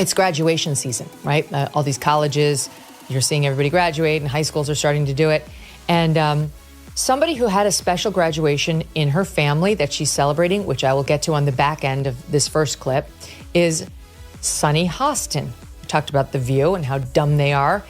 It's graduation season, right? All these colleges, you're seeing everybody graduate, and high schools are starting to do it. And somebody who had a special graduation in her family that she's celebrating, which I will get to on the back end of this first clip, is Sunny Hostin. We talked about The View and how dumb they are.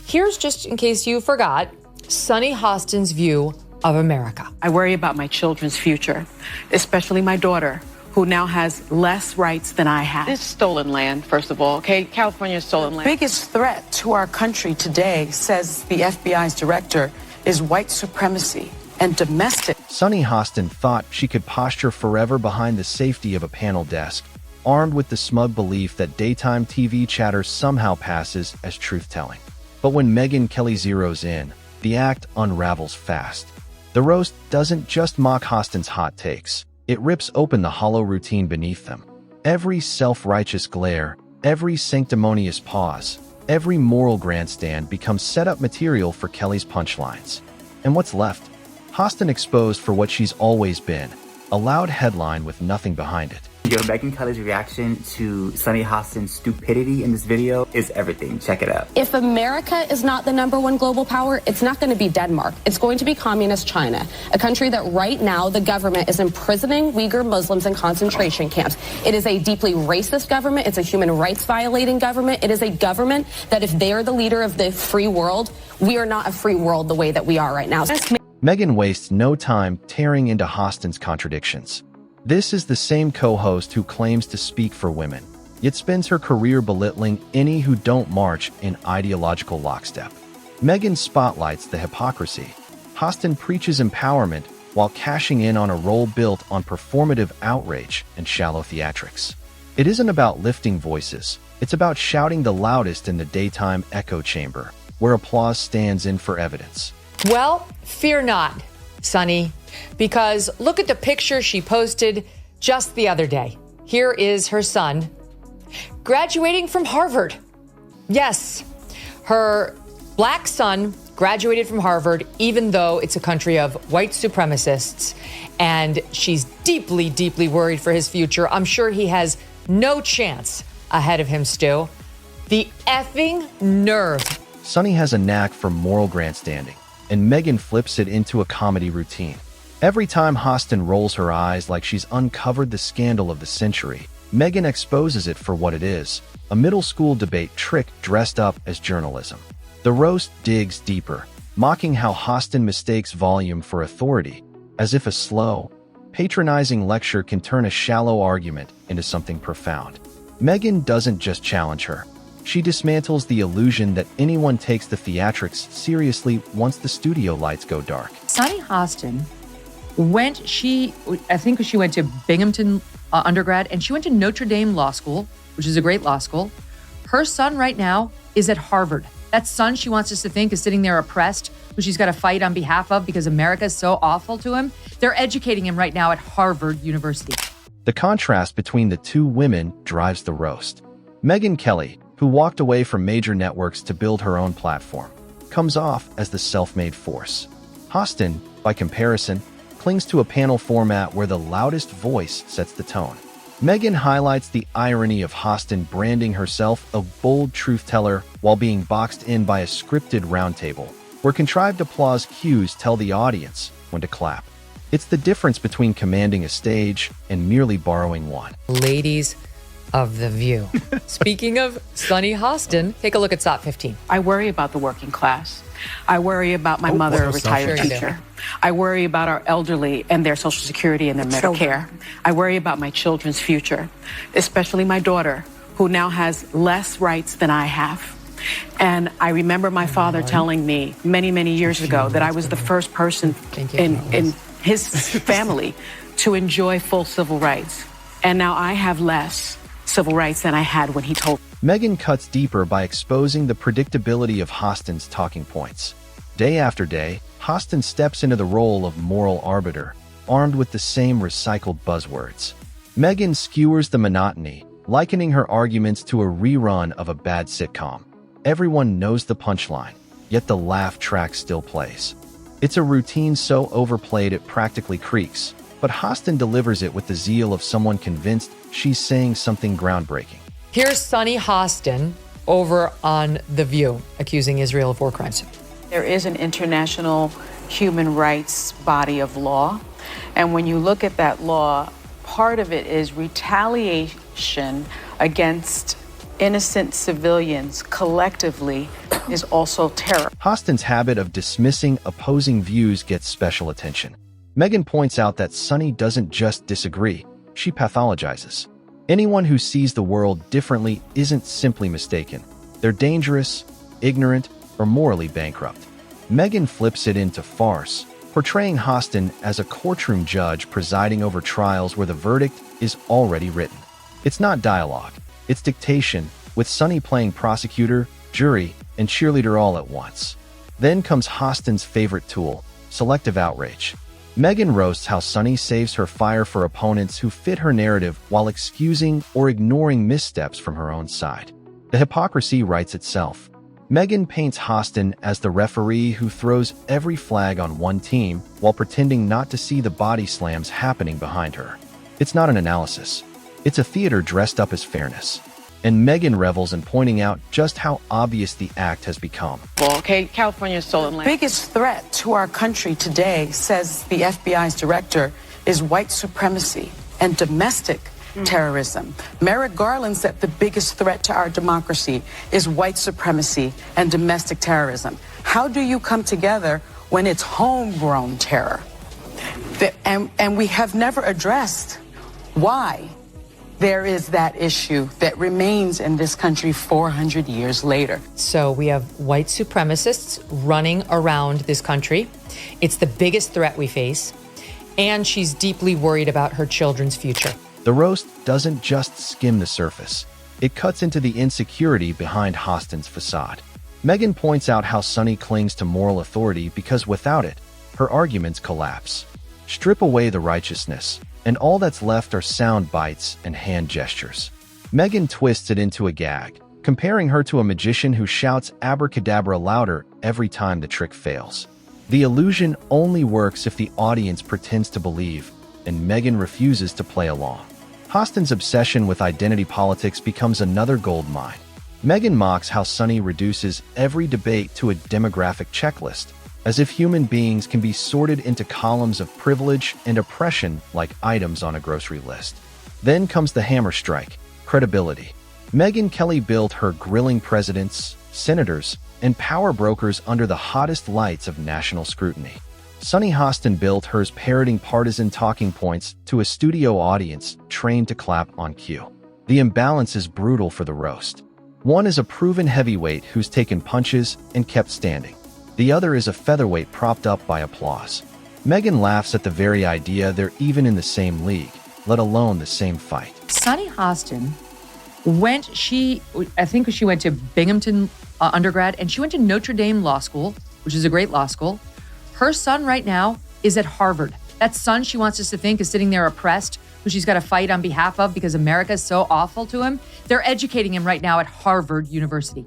Here's, just in case you forgot, Sunny Hostin's view of America. I worry about my children's future, especially my daughter, who now has less rights than I have. It's stolen land, first of all, okay? California is stolen land. The biggest threat to our country today, says the FBI's director, is white supremacy and domestic. Sunny Hostin thought she could posture forever behind the safety of a panel desk, armed with the smug belief that daytime TV chatter somehow passes as truth-telling. But when Megyn Kelly zeroes in, the act unravels fast. The roast doesn't just mock Hostin's hot takes. It rips open the hollow routine beneath them. Every self-righteous glare, every sanctimonious pause, every moral grandstand becomes set-up material for Kelly's punchlines. And what's left? Hostin exposed for what she's always been, a loud headline with nothing behind it. Yo, Megyn Kelly's reaction to Sunny Hostin's stupidity in this video is everything. Check it out. If America is not the #1 global power, it's not going to be Denmark. It's going to be communist China, a country that right now the government is imprisoning Uyghur Muslims in concentration camps. It is a deeply racist government. It's a human rights violating government. It is a government that if they are the leader of the free world, we are not a free world the way that we are right now. Megyn wastes no time tearing into Hostin's contradictions. This is the same co-host who claims to speak for women, yet spends her career belittling any who don't march in ideological lockstep. Megyn spotlights the hypocrisy. Hostin preaches empowerment while cashing in on a role built on performative outrage and shallow theatrics. It isn't about lifting voices. It's about shouting the loudest in the daytime echo chamber, where applause stands in for evidence. Well, fear not, Sunny, because look at the picture she posted just the other day. Here is her son graduating from Harvard. Yes, her black son graduated from Harvard, even though it's a country of white supremacists, and she's deeply, deeply worried for his future. I'm sure he has no chance ahead of him, Stu. The effing nerve. Sunny has a knack for moral grandstanding, and Megyn flips it into a comedy routine. Every time Hostin rolls her eyes like she's uncovered the scandal of the century, Megyn exposes it for what it is, a middle school debate trick dressed up as journalism. The roast digs deeper, mocking how Hostin mistakes volume for authority, as if a slow, patronizing lecture can turn a shallow argument into something profound. Megyn doesn't just challenge her. She dismantles the illusion that anyone takes the theatrics seriously once the studio lights go dark. Sunny Hostin I think she went to Binghamton undergrad, and she went to Notre Dame Law School, which is a great law school. Her son right now is at Harvard. That son she wants us to think is sitting there oppressed, who she's got to fight on behalf of because America is so awful to him. They're educating him right now at Harvard University. The contrast between the two women drives the roast. Megyn Kelly, who walked away from major networks to build her own platform, comes off as the self-made force. Hostin, by comparison, clings to a panel format where the loudest voice sets the tone. Megyn highlights the irony of Hostin branding herself a bold truth-teller while being boxed in by a scripted roundtable, where contrived applause cues tell the audience when to clap. It's the difference between commanding a stage and merely borrowing one. Ladies of The View. Speaking of Sunny Hostin, take a look at SOT 15. I worry about the working class. I worry about my mother, a retired teacher. I worry about our elderly and their Social Security and their Medicare. I worry about my children's future, especially my daughter, who now has less rights than I have. And I remember my father telling me many, many years ago that I was the first person in his family to enjoy full civil rights. And now I have less civil rights than I had when he told me. Megyn cuts deeper by exposing the predictability of Hostin's talking points. Day after day, Hostin steps into the role of moral arbiter, armed with the same recycled buzzwords. Megyn skewers the monotony, likening her arguments to a rerun of a bad sitcom. Everyone knows the punchline, yet the laugh track still plays. It's a routine so overplayed it practically creaks, but Hostin delivers it with the zeal of someone convinced she's saying something groundbreaking. Here's Sunny Hostin over on The View, accusing Israel of war crimes. There is an international human rights body of law. And when you look at that law, part of it is retaliation against innocent civilians collectively is also terror. Hostin's habit of dismissing opposing views gets special attention. Megyn points out that Sunny doesn't just disagree, she pathologizes. Anyone who sees the world differently isn't simply mistaken. They're dangerous, ignorant, or morally bankrupt. Megyn flips it into farce, portraying Hostin as a courtroom judge presiding over trials where the verdict is already written. It's not dialogue, it's dictation, with Sunny playing prosecutor, jury, and cheerleader all at once. Then comes Hostin's favorite tool, selective outrage. Megyn roasts how Sunny saves her fire for opponents who fit her narrative while excusing or ignoring missteps from her own side. The hypocrisy writes itself. Megyn paints Hostin as the referee who throws every flag on one team while pretending not to see the body slams happening behind her. It's not an analysis. It's a theater dressed up as fairness. And Megyn revels in pointing out just how obvious the act has become. Well, okay, California is stolen land. Biggest threat to our country today, says the FBI's director, is white supremacy and domestic terrorism. Merrick Garland said the biggest threat to our democracy is white supremacy and domestic terrorism. How do you come together when it's homegrown terror? And we have never addressed why there is that issue that remains in this country 400 years later. So we have white supremacists running around this country. It's the biggest threat we face. And she's deeply worried about her children's future. The roast doesn't just skim the surface. It cuts into the insecurity behind Hostin's facade. Megyn points out how Sunny clings to moral authority because without it, her arguments collapse. Strip away the righteousness, and all that's left are sound bites and hand gestures. Megyn twists it into a gag, comparing her to a magician who shouts abracadabra louder every time the trick fails. The illusion only works if the audience pretends to believe, and Megyn refuses to play along. Hostin's obsession with identity politics becomes another gold mine. Megyn mocks how Sunny reduces every debate to a demographic checklist, as if human beings can be sorted into columns of privilege and oppression like items on a grocery list. Then comes the hammer strike, credibility. Megyn Kelly built her grilling presidents, senators, and power brokers under the hottest lights of national scrutiny. Sunny Hostin built hers parroting partisan talking points to a studio audience trained to clap on cue. The imbalance is brutal for the roast. One is a proven heavyweight who's taken punches and kept standing. The other is a featherweight propped up by applause. Megyn laughs at the very idea they're even in the same league, let alone the same fight. Sunny Hostin I think she went to Binghamton undergrad, and she went to Notre Dame Law School, which is a great law school. Her son right now is at Harvard. That son she wants us to think is sitting there oppressed, who she's got to fight on behalf of because America is so awful to him. They're educating him right now at Harvard University.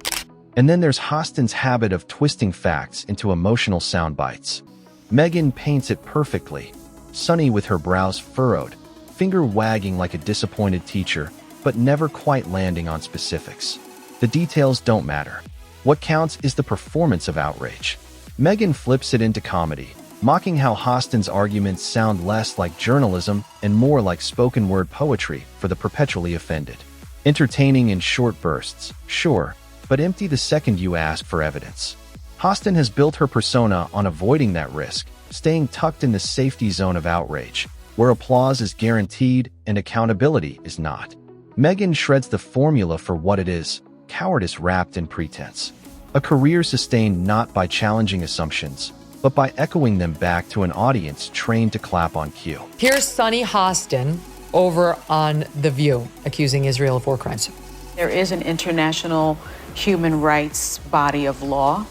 And then there's Hostin's habit of twisting facts into emotional sound bites. Megyn paints it perfectly. Sunny with her brows furrowed, finger wagging like a disappointed teacher, but never quite landing on specifics. The details don't matter. What counts is the performance of outrage. Megyn flips it into comedy, mocking how Hostin's arguments sound less like journalism and more like spoken word poetry for the perpetually offended. Entertaining in short bursts, sure, but empty the second you ask for evidence. Hostin has built her persona on avoiding that risk, staying tucked in the safety zone of outrage, where applause is guaranteed and accountability is not. Megyn shreds the formula for what it is, cowardice wrapped in pretense. A career sustained not by challenging assumptions, but by echoing them back to an audience trained to clap on cue. Here's Sunny Hostin over on The View, accusing Israel of war crimes. There is an international human rights body of law.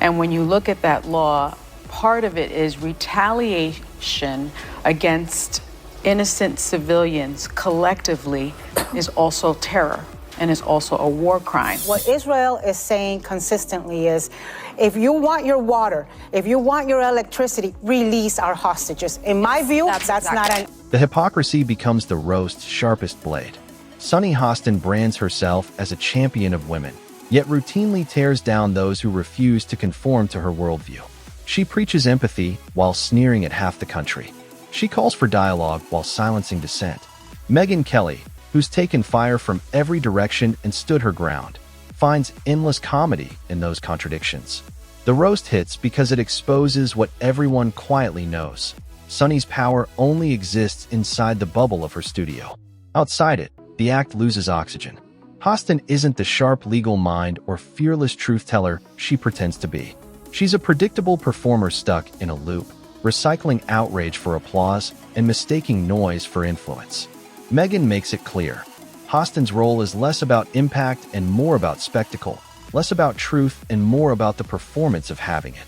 And when you look at that law, part of it is retaliation against innocent civilians collectively is also terror and is also a war crime. What Israel is saying consistently is, if you want your water, if you want your electricity, release our hostages. In my view, that's not an... The hypocrisy becomes the roast's sharpest blade. Sunny Hostin brands herself as a champion of women, yet routinely tears down those who refuse to conform to her worldview. She preaches empathy while sneering at half the country. She calls for dialogue while silencing dissent. Megyn Kelly, who's taken fire from every direction and stood her ground, finds endless comedy in those contradictions. The roast hits because it exposes what everyone quietly knows. Sunny's power only exists inside the bubble of her studio. Outside it, the act loses oxygen. Hostin isn't the sharp legal mind or fearless truth-teller she pretends to be. She's a predictable performer stuck in a loop, recycling outrage for applause and mistaking noise for influence. Megyn makes it clear. Hostin's role is less about impact and more about spectacle, less about truth and more about the performance of having it.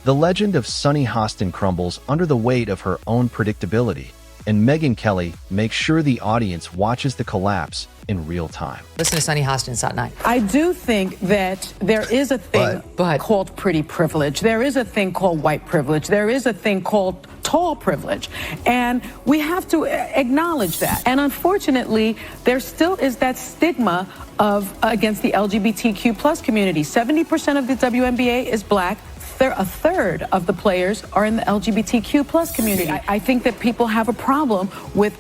The legend of Sunny Hostin crumbles under the weight of her own predictability, and Megyn Kelly makes sure the audience watches the collapse in real time. Listen to Sunny Hostin, Sat 9. I do think that there is a thing called pretty privilege. There is a thing called white privilege. There is a thing called tall privilege. And we have to acknowledge that. And unfortunately, there still is that stigma of against the LGBTQ plus community. 70% of the WNBA is black. A third of the players are in the LGBTQ plus community. I think that people have a problem with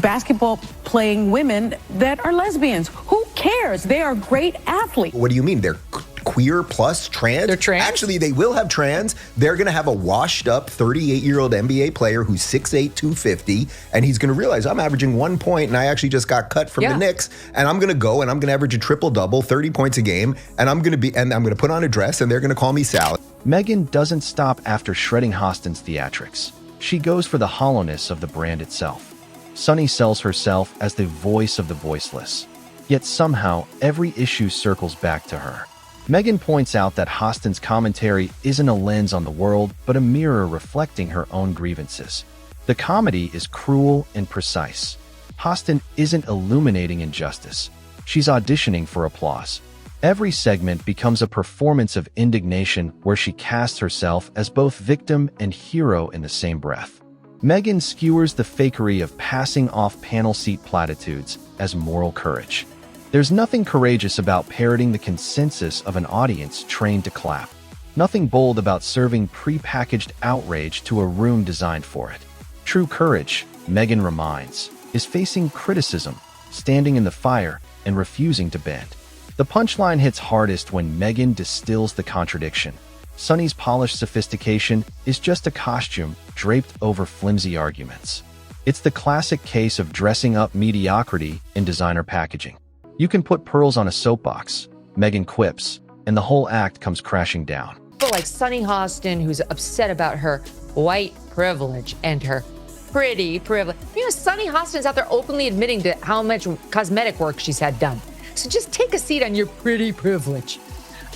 basketball playing women that are lesbians. Who cares? They are great athletes. What do you mean? They're queer plus trans? They're trans? Actually, they will have trans. They're going to have a washed up 38-year-old NBA player who's 6'8", 250, and he's going to realize I'm averaging 1 point and I actually just got cut from the Knicks, and I'm going to go and I'm going to average a triple-double, 30 points a game, and I'm going to put on a dress and they're going to call me Sally. Megyn doesn't stop after shredding Hostin's theatrics. She goes for the hollowness of the brand itself. Sunny sells herself as the voice of the voiceless. Yet somehow, every issue circles back to her. Megyn points out that Hostin's commentary isn't a lens on the world, but a mirror reflecting her own grievances. The comedy is cruel and precise. Hostin isn't illuminating injustice. She's auditioning for applause. Every segment becomes a performance of indignation where she casts herself as both victim and hero in the same breath. Megyn skewers the fakery of passing off panel seat platitudes as moral courage. There's nothing courageous about parroting the consensus of an audience trained to clap. Nothing bold about serving pre-packaged outrage to a room designed for it. True courage, Megyn reminds, is facing criticism, standing in the fire, and refusing to bend. The punchline hits hardest when Megyn distills the contradiction. Sunny's polished sophistication is just a costume draped over flimsy arguments. It's the classic case of dressing up mediocrity in designer packaging. You can put pearls on a soapbox, Megyn quips, and the whole act comes crashing down. But like Sunny Hostin, who's upset about her white privilege and her pretty privilege. You know, Sunny Hostin's out there openly admitting to how much cosmetic work she's had done. So just take a seat on your pretty privilege.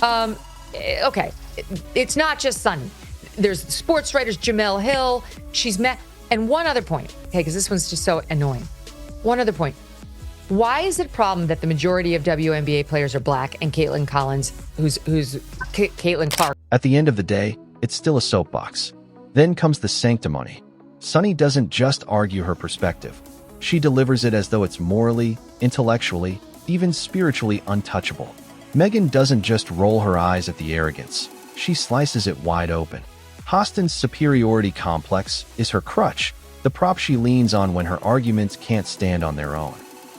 Okay, it's not just Sunny. There's sports writers Jamel Hill. She's met, and one other point, okay, because this one's just so annoying. One other point. Why is it a problem that the majority of WNBA players are black and Caitlin Collins, who's Caitlin Clark? At the end of the day, it's still a soapbox. Then comes the sanctimony. Sunny doesn't just argue her perspective. She delivers it as though it's morally, intellectually, even spiritually untouchable. Megyn doesn't just roll her eyes at the arrogance. She slices it wide open. Hostin's superiority complex is her crutch, the prop she leans on when her arguments can't stand on their own.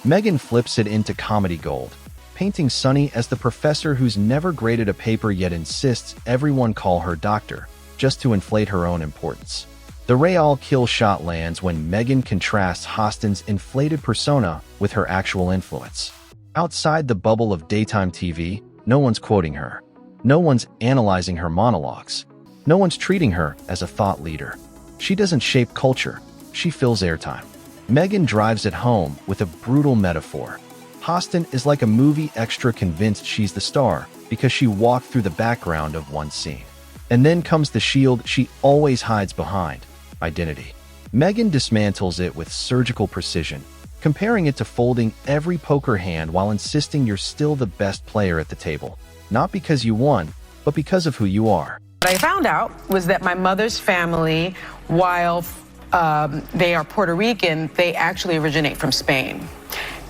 Megyn flips it into comedy gold, painting Sunny as the professor who's never graded a paper yet insists everyone call her doctor, just to inflate her own importance. The Real kill shot lands when Megyn contrasts Hostin's inflated persona with her actual influence. Outside the bubble of daytime TV, no one's quoting her. No one's analyzing her monologues. No one's treating her as a thought leader. She doesn't shape culture. She fills airtime. Megyn drives it home with a brutal metaphor. Hostin is like a movie extra convinced she's the star because she walked through the background of one scene. And then comes the shield she always hides behind: identity. Megyn dismantles it with surgical precision, comparing it to folding every poker hand while insisting you're still the best player at the table. Not because you won, but because of who you are. What I found out was that my mother's family, while they are Puerto Rican, they actually originate from Spain.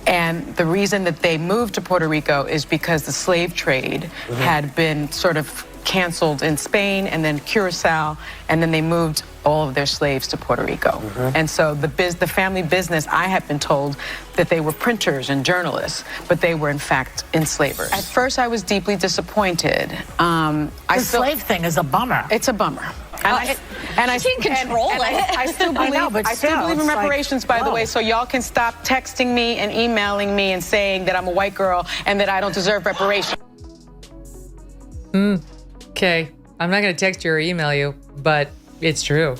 And the reason that they moved to Puerto Rico is because the slave trade had been sort of canceled in Spain and then Curacao, and then they moved all of their slaves to Puerto Rico. And so the family business, I have been told that they were printers and journalists, but they were in fact enslavers. At first I was deeply disappointed. The slave thing is a bummer. It's a bummer. I can't control it. I still believe, I still believe in reparations, by the way, so y'all can stop texting me and emailing me and saying that I'm a white girl and that I don't deserve reparations. Okay, I'm not going to text you or email you, but it's true.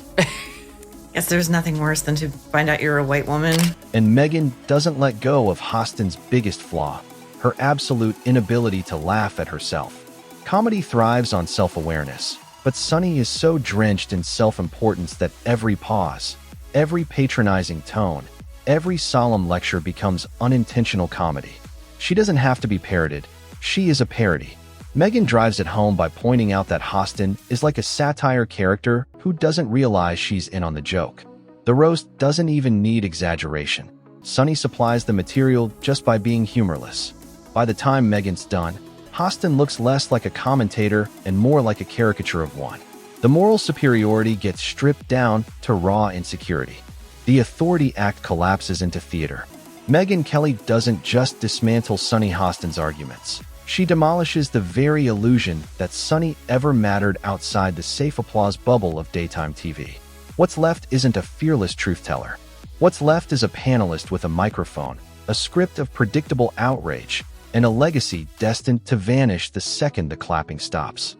Guess there's nothing worse than to find out you're a white woman. And Megyn doesn't let go of Hostin's biggest flaw, her absolute inability to laugh at herself. Comedy thrives on self-awareness, but Sunny is so drenched in self-importance that every pause, every patronizing tone, every solemn lecture becomes unintentional comedy. She doesn't have to be parroted. She is a parody. Megyn drives it home by pointing out that Hostin is like a satire character who doesn't realize she's in on the joke. The roast doesn't even need exaggeration. Sunny supplies the material just by being humorless. By the time Megyn's done, Hostin looks less like a commentator and more like a caricature of one. The moral superiority gets stripped down to raw insecurity. The authority act collapses into theater. Megyn Kelly doesn't just dismantle Sunny Hostin's arguments. She demolishes the very illusion that Sunny ever mattered outside the safe applause bubble of daytime TV. What's left isn't a fearless truth-teller. What's left is a panelist with a microphone, a script of predictable outrage, and a legacy destined to vanish the second the clapping stops.